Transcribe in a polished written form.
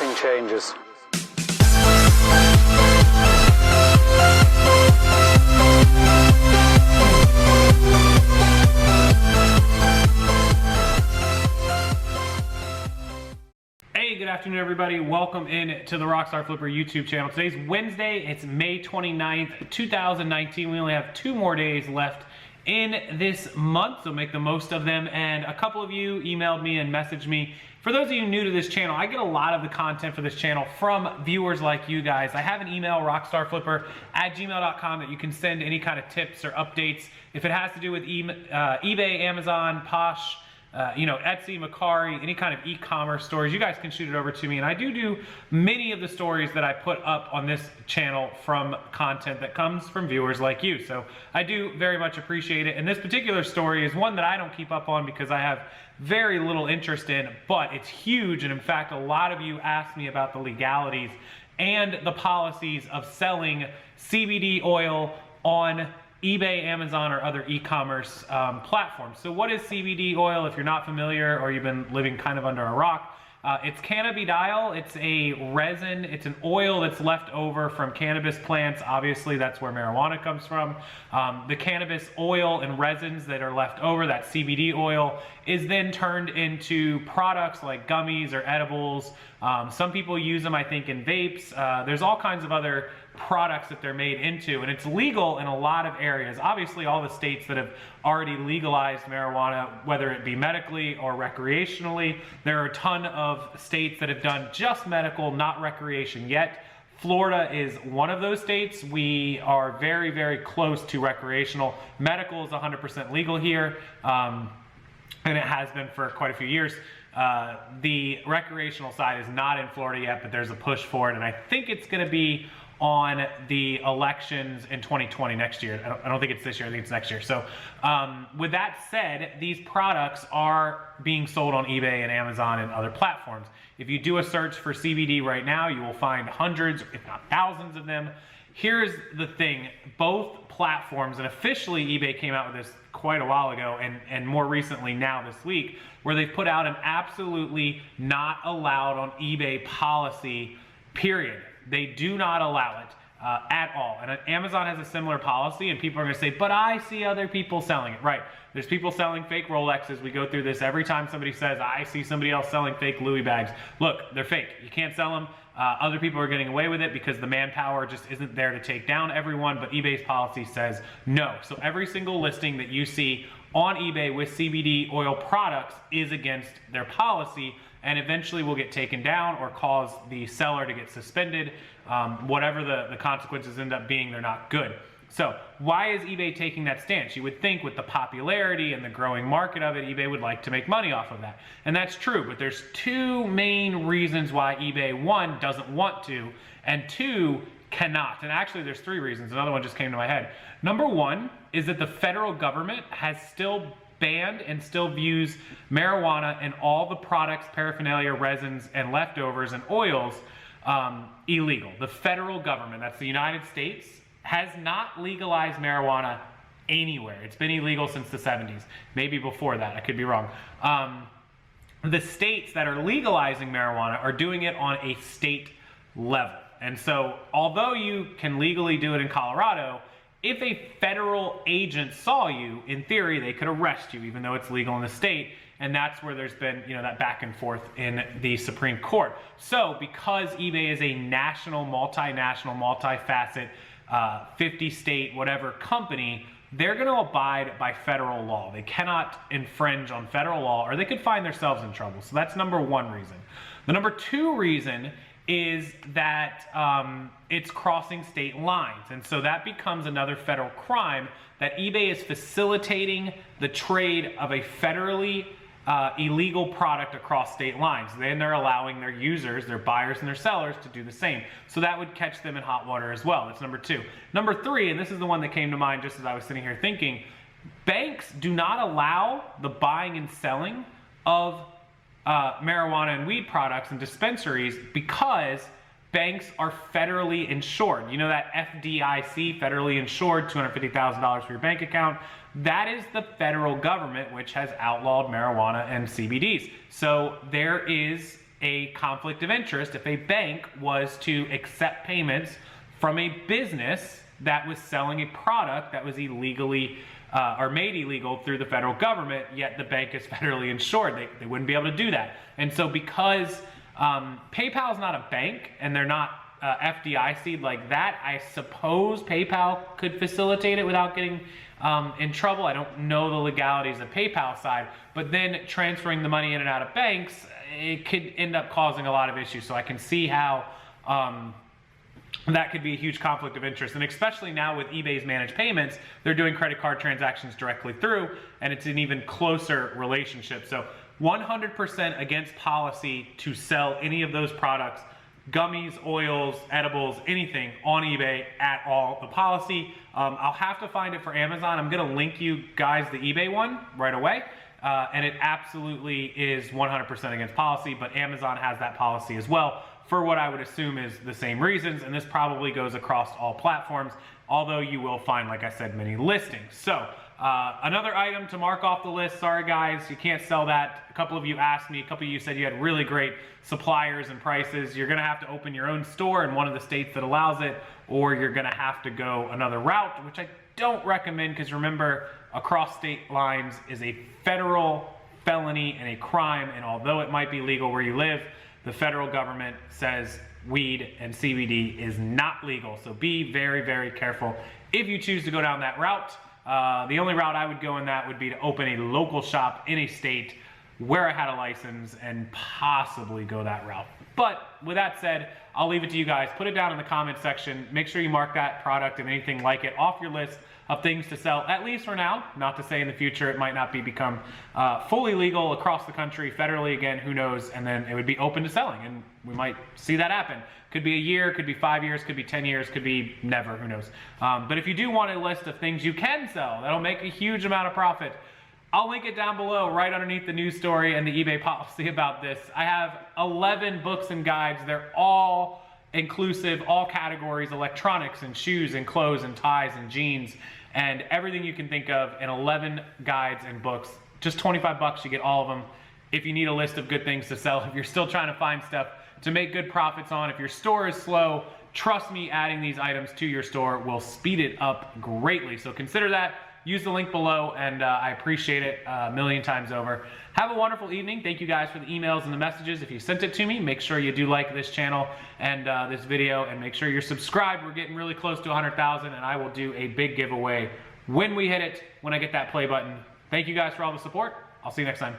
nothing changes. Hey, good afternoon everybody. Welcome in to the RockstarFlipper YouTube channel. Today's Wednesday, it's May 29th, 2019. We only have 2 more days left in this month, so make the most of them. And a couple of you emailed me and messaged me. For those of you new to this channel, I get a lot of the content for this channel from viewers like you guys. I have an email, rockstarflipper@gmail.com, that you can send any kind of tips or updates. If it has to do with eBay, Amazon, Posh, Etsy, Macari, any kind of e-commerce stores, you guys can shoot it over to me. And I do many of the stories that I put up on this channel from content that comes from viewers like you. So I do very much appreciate it. And this particular story is one that I don't keep up on because I have very little interest in, but it's huge. And in fact, a lot of you asked me about the legalities and the policies of selling CBD oil on eBay, Amazon, or other e-commerce platforms. So what is CBD oil? If you're not familiar or you've been living kind of under a rock, it's cannabidiol. It's a resin. It's an oil that's left over from cannabis plants. Obviously, that's where marijuana comes from. The cannabis oil and resins that are left over, that CBD oil, is then turned into products like gummies or edibles. Some people use them, I think, in vapes. There's all kinds of other products that they're made into, and it's legal in a lot of areas. Obviously, all the states that have already legalized marijuana, whether it be medically or recreationally. There are a ton of states that have done just medical, not recreation yet. Florida is one of those states. We are very, very close to recreational. Medical is 100% legal here, and it has been for quite a few years. The recreational side is not in Florida yet, but there's a push for it, and I think it's going to be on the elections in 2020 next year. I don't think it's this year, I think it's next year. So with that said, these products are being sold on eBay and Amazon and other platforms. If you do a search for CBD right now, you will find hundreds, if not thousands of them. Here's the thing, both platforms, and officially eBay came out with this quite a while ago, and more recently now this week, where they've put out an absolutely not allowed on eBay policy, period. They do not allow it at all. And Amazon has a similar policy, and people are going to say, but I see other people selling it. Right. There's people selling fake Rolexes. We go through this every time somebody says, I see somebody else selling fake Louis bags. Look, they're fake. You can't sell them. Other people are getting away with it because the manpower just isn't there to take down everyone, but eBay's policy says no. So every single listing that you see on eBay with CBD oil products is against their policy, and eventually will get taken down or cause the seller to get suspended. Whatever the consequences end up being, they're not good. So why is eBay taking that stance? You would think with the popularity and the growing market of it, eBay would like to make money off of that. And that's true, but there's 2 main reasons why eBay, 1, doesn't want to, and 2, cannot. And actually there's 3 reasons. Another one just came to my head. Number 1 is that the federal government has still banned and still views marijuana and all the products, paraphernalia, resins, and leftovers and oils illegal. The federal government, that's the United States, has not legalized marijuana anywhere. It's been illegal since the 70s, maybe before that, I could be wrong. The states that are legalizing marijuana are doing it on a state level. And so although you can legally do it in Colorado, if a federal agent saw you, in theory, they could arrest you, even though it's legal in the state. And that's where there's been, that back and forth in the Supreme Court. So because eBay is a national, multinational, multi-facet, 50-state, whatever company, they're going to abide by federal law. They cannot infringe on federal law, or they could find themselves in trouble. So that's number 1 reason. The number 2 reason is that it's crossing state lines. And so that becomes another federal crime, that eBay is facilitating the trade of a federally illegal product across state lines. Then they're allowing their users, their buyers and their sellers, to do the same. So that would catch them in hot water as well. That's number 2. Number 3, and this is the one that came to mind just as I was sitting here thinking, banks do not allow the buying and selling of marijuana and weed products and dispensaries because banks are federally insured. You know that FDIC, federally insured, $250,000 for your bank account? That is the federal government, which has outlawed marijuana and CBDs. So there is a conflict of interest if a bank was to accept payments from a business that was selling a product that was illegally or made illegal through the federal government, yet the bank is federally insured. They wouldn't be able to do that. And so because PayPal is not a bank and they're not FDIC'd like that, I suppose PayPal could facilitate it without getting in trouble. I don't know the legalities of PayPal side, but then transferring the money in and out of banks, it could end up causing a lot of issues. So I can see how that could be a huge conflict of interest. And especially now with eBay's managed payments, they're doing credit card transactions directly through, and it's an even closer relationship. So 100% against policy to sell any of those products, gummies, oils, edibles, anything on eBay at all. The policy, I'll have to find it for Amazon. I'm gonna link you guys the eBay one right away. And it absolutely is 100% against policy, but Amazon has that policy as well for what I would assume is the same reasons, and this probably goes across all platforms, although you will find, like I said, many listings. So another item to mark off the list. Sorry guys, you can't sell that. A couple of you asked me, a couple of you said you had really great suppliers and prices. You're gonna have to open your own store in one of the states that allows it, or you're gonna have to go another route, which I don't recommend, because remember, across state lines is a federal felony and a crime, and although it might be legal where you live, the federal government says weed and CBD is not legal. So be very, very careful if you choose to go down that route. The only route I would go in that would be to open a local shop in a state where I had a license and possibly go that route. But with that said, I'll leave it to you guys. Put it down in the comment section. Make sure you mark that product and anything like it off your list of things to sell, at least for now. Not to say in the future it might not become fully legal across the country, federally again, who knows, and then it would be open to selling, and we might see that happen. Could be a year, could be 5 years, could be 10 years, could be never, who knows. But if you do want a list of things you can sell that'll make a huge amount of profit, I'll link it down below right underneath the news story and the eBay policy about this. I have 11 books and guides. They're all inclusive, all categories, electronics and shoes and clothes and ties and jeans and everything you can think of, in 11 guides and books. Just 25 bucks, you get all of them. If you need a list of good things to sell, if you're still trying to find stuff to make good profits on, if your store is slow, trust me, adding these items to your store will speed it up greatly. So consider that. Use the link below, and I appreciate it a million times over. Have a wonderful evening. Thank you guys for the emails and the messages. If you sent it to me, make sure you do like this channel and this video, and make sure you're subscribed. We're getting really close to 100,000, and I will do a big giveaway when we hit it, when I get that play button. Thank you guys for all the support. I'll see you next time.